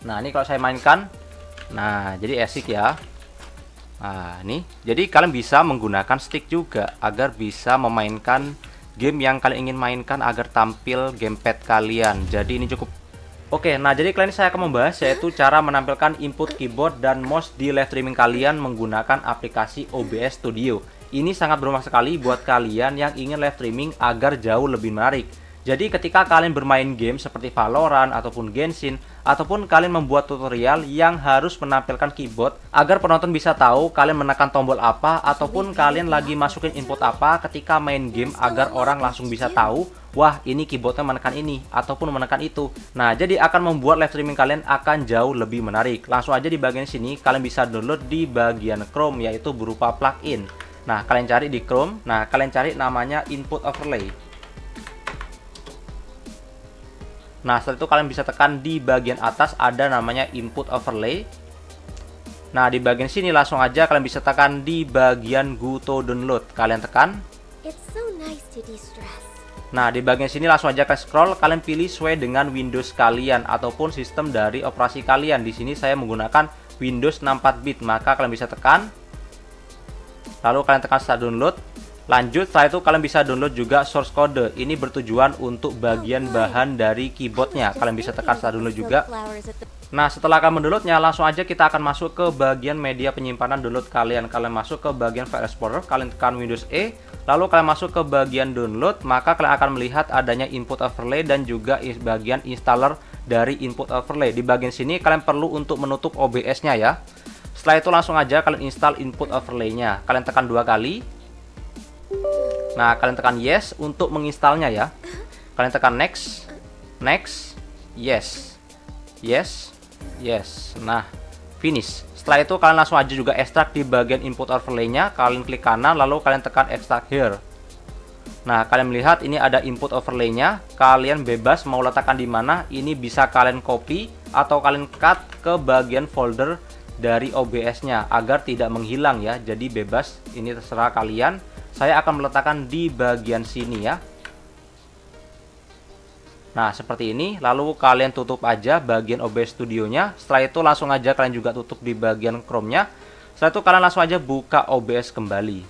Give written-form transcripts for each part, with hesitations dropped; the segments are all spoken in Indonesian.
Nah, ini kalau saya mainkan, nah jadi asik ya. Nah, ini jadi kalian bisa menggunakan stick juga agar bisa memainkan game yang kalian ingin mainkan agar tampil gamepad kalian. Jadi ini cukup oke. Nah, jadi kali ini saya akan membahas yaitu cara menampilkan input keyboard dan mouse di live streaming kalian menggunakan aplikasi OBS Studio. Ini sangat bermanfaat sekali buat kalian yang ingin live streaming agar jauh lebih menarik. Jadi ketika kalian bermain game seperti Valorant ataupun Genshin, ataupun kalian membuat tutorial yang harus menampilkan keyboard agar penonton bisa tahu kalian menekan tombol apa, ataupun kalian lagi masukin input apa ketika main game agar orang langsung bisa tahu, wah ini keyboardnya menekan ini ataupun menekan itu. Nah, jadi akan membuat live streaming kalian akan jauh lebih menarik. Langsung aja di bagian sini kalian bisa download di bagian Chrome, yaitu berupa plugin. Nah, kalian cari di Chrome. Nah, kalian cari namanya Input Overlay. Nah, setelah itu kalian bisa tekan di bagian atas ada namanya Input Overlay. Nah, di bagian sini langsung aja kalian bisa tekan di bagian Go to Download. Kalian tekan. Nah, di bagian sini langsung aja kalian scroll, kalian pilih sesuai dengan Windows kalian ataupun sistem dari operasi kalian. Di sini saya menggunakan Windows 64 bit, maka kalian bisa tekan. Lalu kalian tekan Start Download. Lanjut, setelah itu kalian bisa download juga source code. Ini bertujuan untuk bagian bahan dari keyboardnya. Kalian bisa tekan Start Download juga. Nah, setelah kalian mendownloadnya, langsung aja kita akan masuk ke bagian media penyimpanan download kalian. Kalian masuk ke bagian File Explorer, kalian tekan Windows E, lalu kalian masuk ke bagian download, maka kalian akan melihat adanya Input Overlay dan juga bagian installer dari Input Overlay. Di bagian sini kalian perlu untuk menutup OBS-nya ya. Setelah itu langsung aja kalian install Input Overlay-nya. Kalian tekan 2 kali. Nah, kalian tekan yes untuk menginstalnya ya. Kalian tekan next, next, yes, yes, yes. Nah, finish. Setelah itu kalian langsung aja juga ekstrak di bagian input overlay-nya. Kalian klik kanan, lalu kalian tekan extract here. Nah, kalian melihat ini ada input overlay-nya. Kalian bebas mau letakkan di mana. Ini bisa kalian copy atau kalian cut ke bagian folder dari OBS-nya agar tidak menghilang ya. Jadi bebas, ini terserah kalian. Saya akan meletakkan di bagian sini ya. Nah, seperti ini. Lalu kalian tutup aja bagian OBS Studio-nya. Setelah itu langsung aja kalian juga tutup di bagian Chrome-nya. Setelah itu kalian langsung aja buka OBS kembali.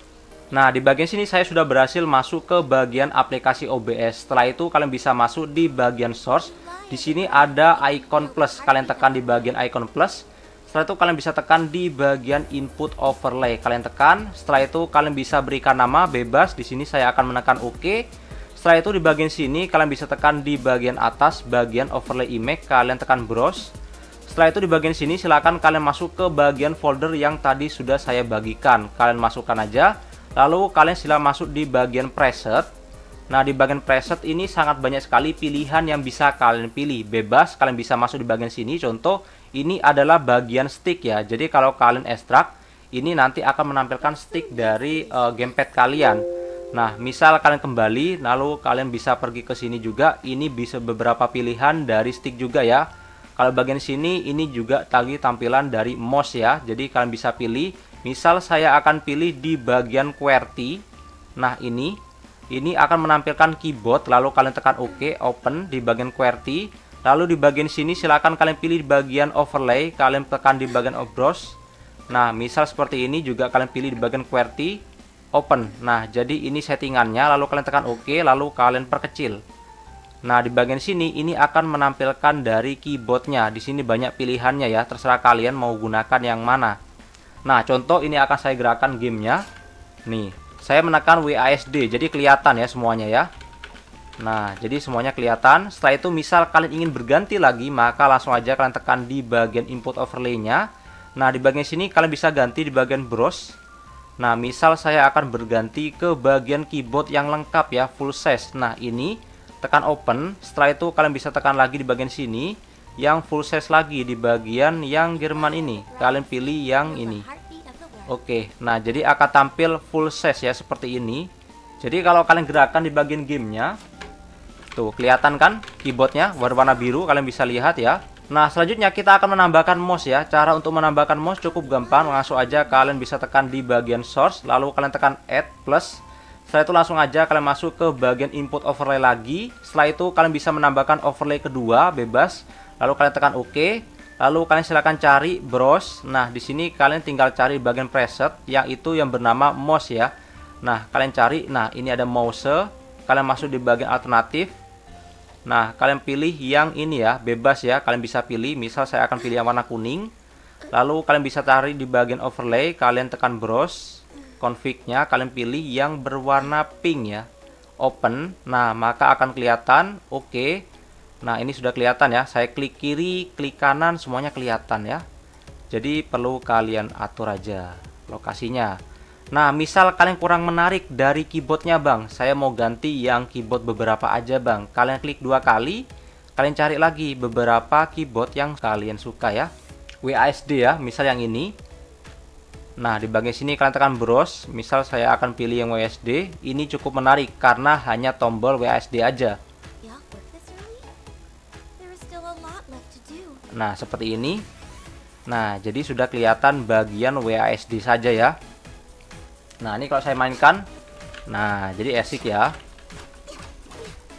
Nah, di bagian sini saya sudah berhasil masuk ke bagian aplikasi OBS. Setelah itu kalian bisa masuk di bagian source. Di sini ada icon plus. Kalian tekan di bagian icon plus. Setelah itu kalian bisa tekan di bagian Input Overlay. Kalian tekan. Setelah itu kalian bisa berikan nama bebas. Di sini saya akan menekan OK. Setelah itu di bagian sini kalian bisa tekan di bagian atas bagian Overlay Image. Kalian tekan Browse. Setelah itu di bagian sini silakan kalian masuk ke bagian folder yang tadi sudah saya bagikan. Kalian masukkan aja. Lalu kalian silakan masuk di bagian Preset. Nah, di bagian Preset ini sangat banyak sekali pilihan yang bisa kalian pilih. Bebas kalian bisa masuk di bagian sini. Contoh, ini adalah bagian stick ya. Jadi kalau kalian ekstrak, ini nanti akan menampilkan stick dari gamepad kalian. Nah, misal kalian kembali, lalu kalian bisa pergi ke sini juga. Ini bisa beberapa pilihan dari stick juga ya. Kalau bagian sini, ini juga tadi tampilan dari mouse ya. Jadi kalian bisa pilih. Misal saya akan pilih di bagian QWERTY. Nah, ini akan menampilkan keyboard. Lalu kalian tekan OK, open di bagian QWERTY. Lalu di bagian sini silakan kalian pilih di bagian overlay, kalian tekan di bagian browse. Nah, misal seperti ini juga kalian pilih di bagian QWERTY, open. Nah, jadi ini settingannya, lalu kalian tekan OK, lalu kalian perkecil. Nah, di bagian sini ini akan menampilkan dari keyboardnya. Di sini banyak pilihannya ya, terserah kalian mau gunakan yang mana. Nah, contoh ini akan saya gerakan gamenya. Nih, saya menekan WASD, jadi kelihatan ya semuanya ya. Nah, jadi semuanya kelihatan. Setelah itu misal kalian ingin berganti lagi, maka langsung aja kalian tekan di bagian input overlay-nya. Nah, di bagian sini kalian bisa ganti di bagian browse. Nah, misal saya akan berganti ke bagian keyboard yang lengkap ya, full size. Nah, ini tekan open. Setelah itu kalian bisa tekan lagi di bagian sini yang full size lagi di bagian yang Jerman ini. Kalian pilih yang ini. Oke. Nah, jadi akan tampil full size ya seperti ini. Jadi kalau kalian gerakan di bagian gamenya, tuh kelihatan kan keyboardnya berwarna biru, kalian bisa lihat ya. Nah, selanjutnya kita akan menambahkan mouse ya. Cara untuk menambahkan mouse cukup gampang. Langsung aja kalian bisa tekan di bagian source, lalu kalian tekan add plus. Setelah itu langsung aja kalian masuk ke bagian input overlay lagi. Setelah itu kalian bisa menambahkan overlay kedua bebas. Lalu kalian tekan OK. Lalu kalian silahkan cari browse. Nah, di sini kalian tinggal cari bagian preset yang itu yang bernama mouse ya. Nah, kalian cari. Nah, ini ada mouse. Kalian masuk di bagian alternatif. Nah, kalian pilih yang ini ya, bebas ya. Kalian bisa pilih. Misal saya akan pilih yang warna kuning. Lalu kalian bisa cari di bagian overlay. Kalian tekan browse. Config-nya kalian pilih yang berwarna pink ya. Open. Nah, maka akan kelihatan. Oke. Nah, ini sudah kelihatan ya. Saya klik kiri, klik kanan, semuanya kelihatan ya. Jadi perlu kalian atur aja lokasinya. Nah, misal kalian kurang menarik dari keyboardnya bang, saya mau ganti yang keyboard beberapa aja bang. Kalian klik 2 kali, kalian cari lagi beberapa keyboard yang kalian suka ya. WASD ya, misal yang ini. Nah, di bagian sini kalian tekan browse. Misal saya akan pilih yang WASD. Ini cukup menarik karena hanya tombol WASD aja. Nah, seperti ini. Nah, jadi sudah kelihatan bagian WASD saja ya. Nah, ini kalau saya mainkan. Nah, jadi asik ya.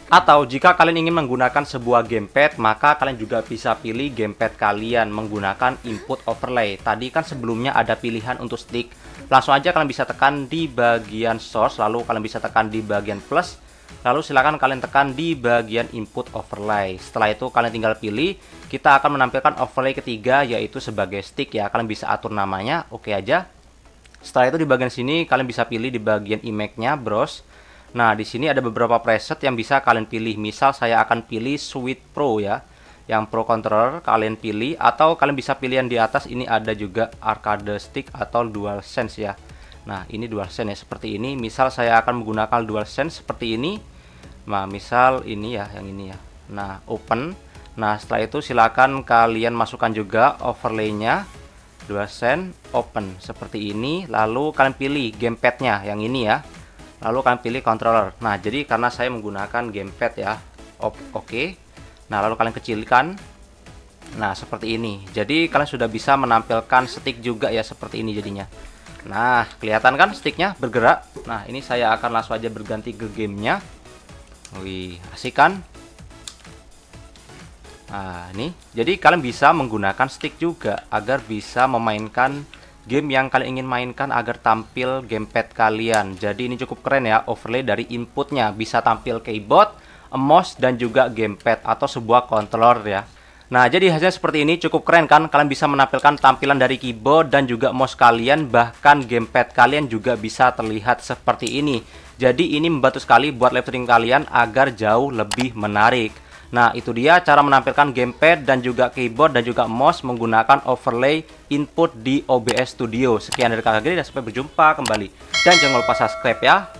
Atau jika kalian ingin menggunakan sebuah gamepad, maka kalian juga bisa pilih gamepad kalian menggunakan input overlay. Tadi kan sebelumnya ada pilihan untuk stick. Langsung aja kalian bisa tekan di bagian source, lalu kalian bisa tekan di bagian plus. Lalu silakan kalian tekan di bagian input overlay. Setelah itu kalian tinggal pilih. Kita akan menampilkan overlay ketiga, yaitu sebagai stick ya. Kalian bisa atur namanya, oke aja. Setelah itu di bagian sini kalian bisa pilih di bagian image-nya, browse. Nah, di sini ada beberapa preset yang bisa kalian pilih. Misal saya akan pilih Switch Pro ya. Yang Pro Controller kalian pilih, atau kalian bisa pilih yang di atas. Ini ada juga arcade stick atau DualSense ya. Nah, ini DualSense ya, seperti ini. Misal saya akan menggunakan DualSense seperti ini. Nah, misal ini ya, yang ini ya. Nah, open. Nah, setelah itu silakan kalian masukkan juga overlay-nya. DualSense open seperti ini. Lalu kalian pilih gamepad-nya yang ini ya. Lalu kalian pilih controller. Nah, jadi karena saya menggunakan gamepad ya. Oke. Nah, lalu kalian kecilkan. Nah, seperti ini. Jadi kalian sudah bisa menampilkan stick juga ya, seperti ini jadinya. Nah, kelihatan kan sticknya bergerak. Nah, ini saya akan langsung aja berganti ke gamenya. Wih, asik kan? Nah, ini. Jadi kalian bisa menggunakan stick juga agar bisa memainkan game yang kalian ingin mainkan agar tampil gamepad kalian. Jadi ini cukup keren ya, overlay dari inputnya. Bisa tampil keyboard, mouse, dan juga gamepad atau sebuah controller ya. Nah, jadi hasilnya seperti ini, cukup keren kan? Kalian bisa menampilkan tampilan dari keyboard dan juga mouse kalian, bahkan gamepad kalian juga bisa terlihat seperti ini. Jadi ini membantu sekali buat live streaming kalian agar jauh lebih menarik. Nah, itu dia cara menampilkan gamepad dan juga keyboard dan juga mouse menggunakan overlay input di OBS Studio. Sekian dari Kakak Giri dan sampai berjumpa kembali. Dan jangan lupa subscribe ya.